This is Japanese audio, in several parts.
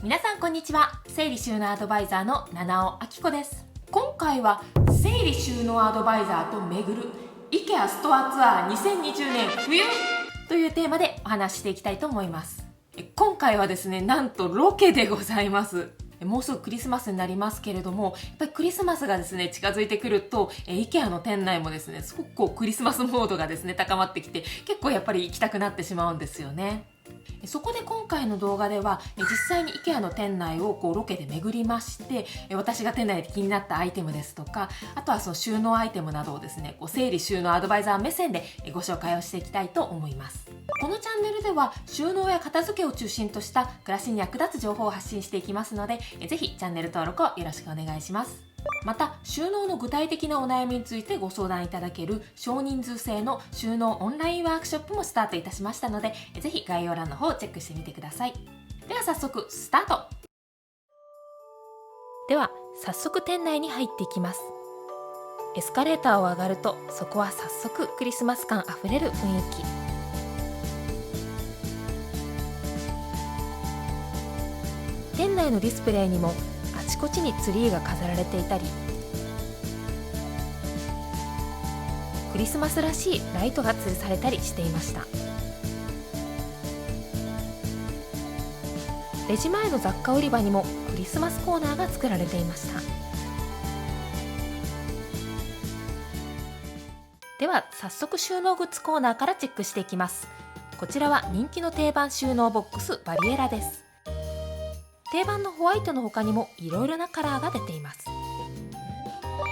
皆さんこんにちは。整理収納アドバイザーの七尾明子です。今回は整理収納アドバイザーと巡る IKEA ストアツアー2020年冬というテーマでお話ししていきたいと思います。今回はですね、なんとロケでございます。もうすぐクリスマスになりますけれども、やっぱりクリスマスがですね近づいてくると、IKEA の店内もですねすごくクリスマスモードがですね高まってきて、結構やっぱり行きたくなってしまうんですよね。そこで今回の動画では実際に IKEA の店内をロケで巡りまして、私が店内で気になったアイテムですとか、あとはその収納アイテムなどをですね整理収納アドバイザー目線でご紹介をしていきたいと思います。このチャンネルでは収納や片付けを中心とした暮らしに役立つ情報を発信していきますので、ぜひチャンネル登録をよろしくお願いします。また収納の具体的なお悩みについてご相談いただける少人数制の収納オンラインワークショップもスタートいたしましたので、ぜひ概要欄の方をチェックしてみてください。では早速スタート。では早速店内に入っていきます。エスカレーターを上がると、そこは早速クリスマス感あふれる雰囲気。店内のディスプレイにもあちこちにツリーが飾られていたり、クリスマスらしいライトが吊るされたりしていました。レジ前の雑貨売り場にもクリスマスコーナーが作られていました。では早速収納グッズコーナーからチェックしていきます。こちらは人気の定番収納ボックスバリエラです。定番のホワイトの他にもいろいろなカラーが出ています。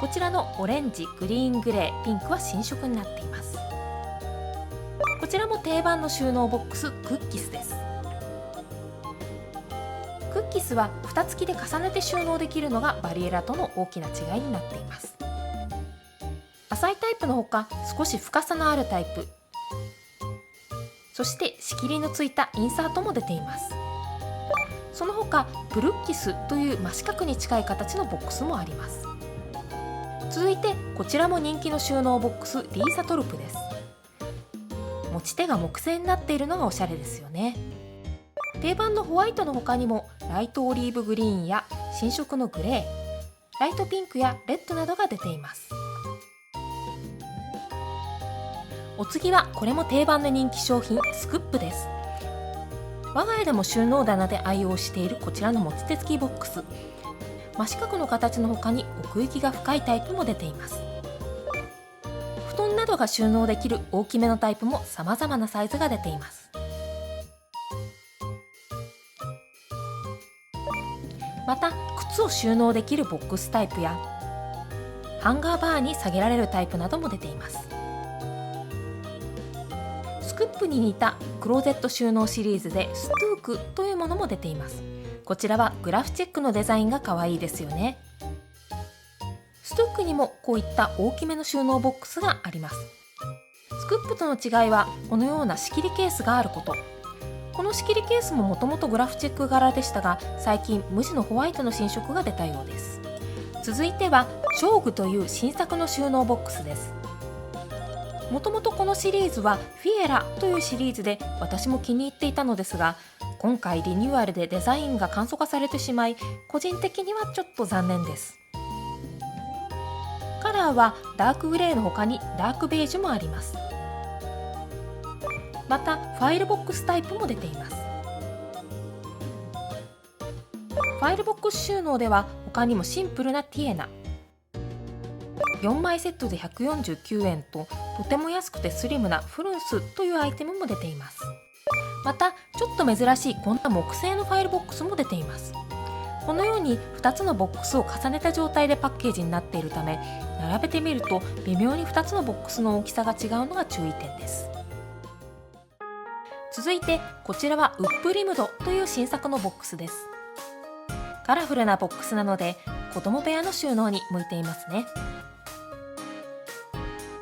こちらのオレンジ、グリーン、グレー、ピンクは新色になっています。こちらも定番の収納ボックスクッキスです。クッキスは蓋付きで重ねて収納できるのがバリエラとの大きな違いになっています。浅いタイプのほか少し深さのあるタイプ、そして仕切りのついたインサートも出ています。その他プルッキスという真四角に近い形のボックスもあります。続いてこちらも人気の収納ボックスリーサトルプです。持ち手が木製になっているのがおしゃれですよね。定番のホワイトの他にもライトオリーブグリーンや新色のグレー、ライトピンクやレッドなどが出ています。お次はこれも定番の人気商品スクップです。我が家でも収納棚で愛用しているこちらの持ち手付きボックス、真四角の形の他に奥行きが深いタイプも出ています。布団などが収納できる大きめのタイプも様々なサイズが出ています。また靴を収納できるボックスタイプやハンガーバーに下げられるタイプなども出ています。スクップに似たクローゼット収納シリーズでストゥークというものも出ています。こちらはグラフチェックのデザインが可愛いですよね。ストゥークにもこういった大きめの収納ボックスがあります。スクップとの違いはこのような仕切りケースがあること。この仕切りケースももともとグラフチェック柄でしたが、最近無地のホワイトの新色が出たようです。続いてはショーグという新作の収納ボックスです。もともとこのシリーズはフィエラというシリーズで私も気に入っていたのですが、今回リニューアルでデザインが簡素化されてしまい、個人的にはちょっと残念です。カラーはダークグレーの他にダークベージュもあります。またファイルボックスタイプも出ています。ファイルボックス収納では他にもシンプルなティエナ、4枚セットで149円ととても安くてスリムなフルンスというアイテムも出ています。またちょっと珍しいこんな木製のファイルボックスも出ています。このように2つのボックスを重ねた状態でパッケージになっているため、並べてみると微妙に2つのボックスの大きさが違うのが注意点です。続いてこちらはウップリムドという新作のボックスです。カラフルなボックスなので子供部屋の収納に向いていますね。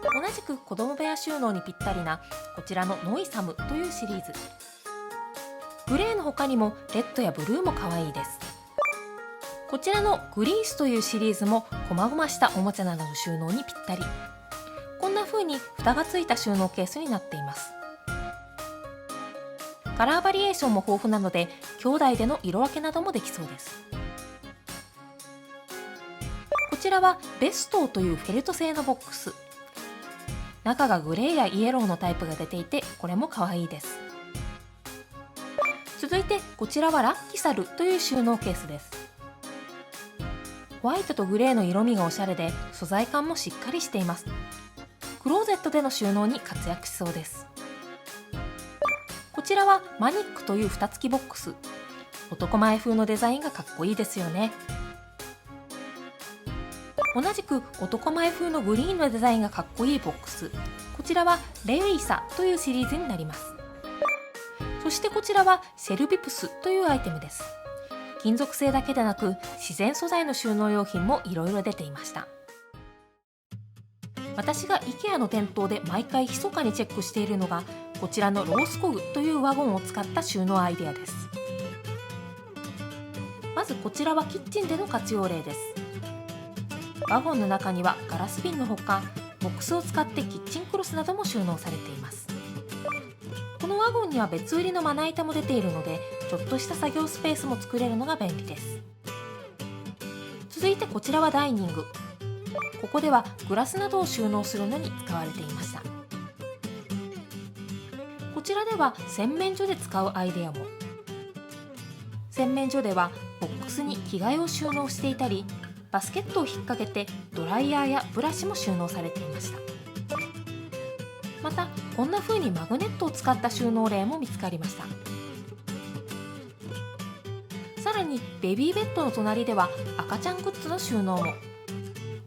同じく子供部屋収納にぴったりなこちらのノイサムというシリーズ。グレーの他にもレッドやブルーも可愛いです。こちらのグリースというシリーズも細々したおもちゃなどの収納にぴったり。こんな風に蓋がついた収納ケースになっています。カラーバリエーションも豊富なので兄弟での色分けなどもできそうです。こちらはベストーというフェルト製のボックス。中がグレーやイエローのタイプが出ていて、これも可愛いです。続いてこちらはラッキサルという収納ケースです。ホワイトとグレーの色味がおしゃれで素材感もしっかりしています。クローゼットでの収納に活躍しそうです。こちらはマニックという蓋付きボックス。男前風のデザインがかっこいいですよね。同じく男前風のグリーンのデザインがかっこいいボックス。こちらはレイサというシリーズになります。そしてこちらはシェルビプスというアイテムです。金属製だけでなく自然素材の収納用品もいろいろ出ていました。私が IKEA の店頭で毎回密かにチェックしているのがこちらのロースコグというワゴンを使った収納アイデアです。まずこちらはキッチンでの活用例です。ワゴンの中にはガラス瓶のほかボックスを使ってキッチンクロスなども収納されています。このワゴンには別売りのまな板も出ているのでちょっとした作業スペースも作れるのが便利です。続いてこちらはダイニング。ここではグラスなどを収納するのに使われていました。こちらでは洗面所で使うアイデアも。洗面所ではボックスに着替えを収納していたりバスケットを引っ掛けてドライヤーやブラシも収納されていました。またこんな風にマグネットを使った収納例も見つかりました。さらにベビーベッドの隣では赤ちゃんグッズの収納も。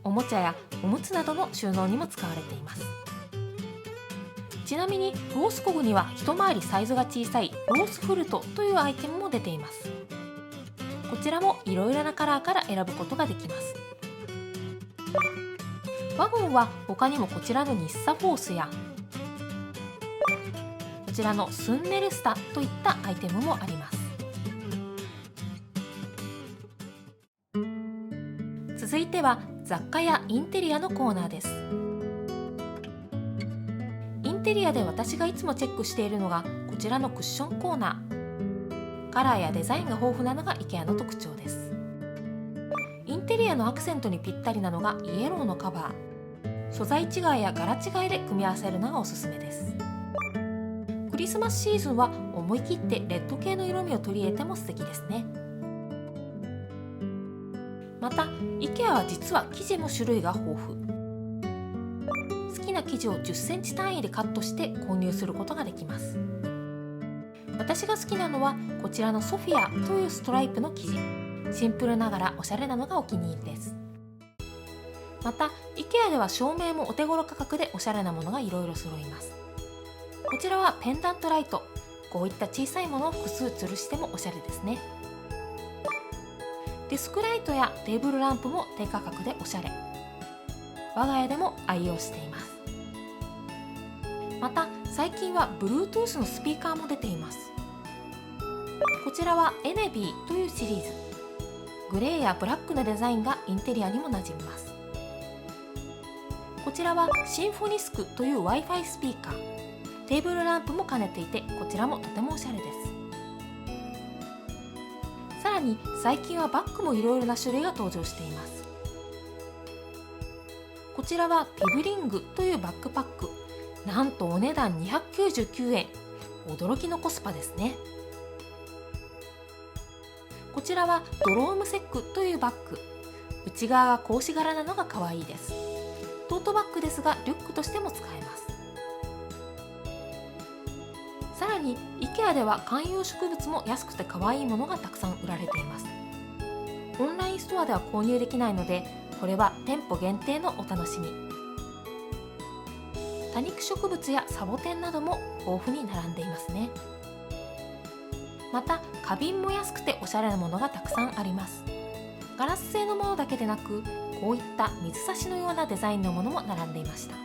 おもちゃやおむつなどの収納にも使われています。ちなみにロースコグには一回りサイズが小さいロースフルトというアイテムも出ています。こちらもいろいろなカラーから選ぶことができます。ワゴンは他にもこちらの日サフォースやこちらのスンネルスタといったアイテムもあります。続いては雑貨やインテリアのコーナーです。インテリアで私がいつもチェックしているのがこちらのクッションコーナー。カラーやデザインが豊富なのが IKEA の特徴です。インテリアのアクセントにぴったりなのがイエローのカバー。素材違いや柄違いで組み合わせるのがおすすめです。クリスマスシーズンは思い切ってレッド系の色味を取り入れても素敵ですね。また IKEA は実は生地も種類が豊富。好きな生地を10センチ単位でカットして購入することができます。私が好きなのはこちらのソフィアというストライプの生地。シンプルながらおしゃれなのがお気に入りです。また IKEA では照明もお手頃価格でおしゃれなものがいろいろ揃います。こちらはペンダントライト。こういった小さいものを複数吊るしてもおしゃれですね。デスクライトやテーブルランプも低価格でおしゃれ。我が家でも愛用しています。また最近は Bluetooth のスピーカーも出ています。こちらはエネビーというシリーズ。グレーやブラックのデザインがインテリアにも馴染みます。こちらはシンフォニスクという Wi-Fi スピーカー。テーブルランプも兼ねていてこちらもとてもおしゃれです。さらに最近はバッグもいろいろな種類が登場しています。こちらはピブリングというバックパック。なんとお値段299円。驚きのコスパですね。こちらはドロームセックというバッグ。内側が格子柄なのが可愛いです。トートバッグですがリュックとしても使えます。さらに IKEA では観葉植物も安くて可愛いものがたくさん売られています。オンラインストアでは購入できないのでこれは店舗限定のお楽しみ。多肉植物やサボテンなども豊富に並んでいますね。また花瓶も安くておしゃれなものがたくさんあります。ガラス製のものだけでなくこういった水差しのようなデザインのものも並んでいました。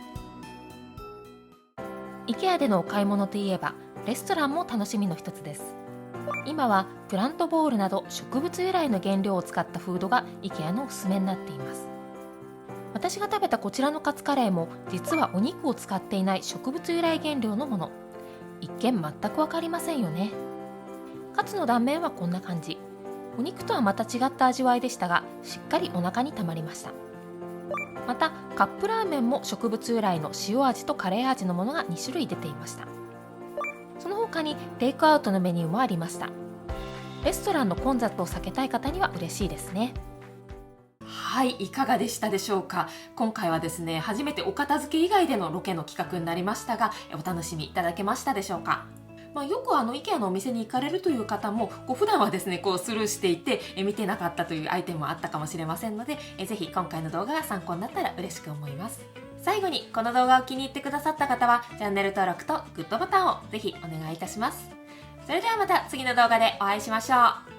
IKEA でのお買い物といえばレストランも楽しみの一つです。今はプラントボールなど植物由来の原料を使ったフードが IKEA のおすすめになっています。私が食べたこちらのカツカレーも実はお肉を使っていない植物由来原料のもの。一見全く分かりませんよね。カツの断面はこんな感じ。お肉とはまた違った味わいでしたが、しっかりお腹にたまりました。またカップラーメンも植物由来の塩味とカレー味のものが2種類出ていました。その他にテイクアウトのメニューもありました。レストランの混雑を避けたい方には嬉しいですね。はい、いかがでしたでしょうか。今回はですね、初めてお片付け以外でのロケの企画になりましたが、お楽しみいただけましたでしょうか。よくIKEA のお店に行かれるという方も普段はですねスルーしていて見てなかったというアイテムもあったかもしれませんので、ぜひ今回の動画が参考になったら嬉しく思います。最後にこの動画を気に入ってくださった方はチャンネル登録とグッドボタンをぜひお願いいたします。それではまた次の動画でお会いしましょう。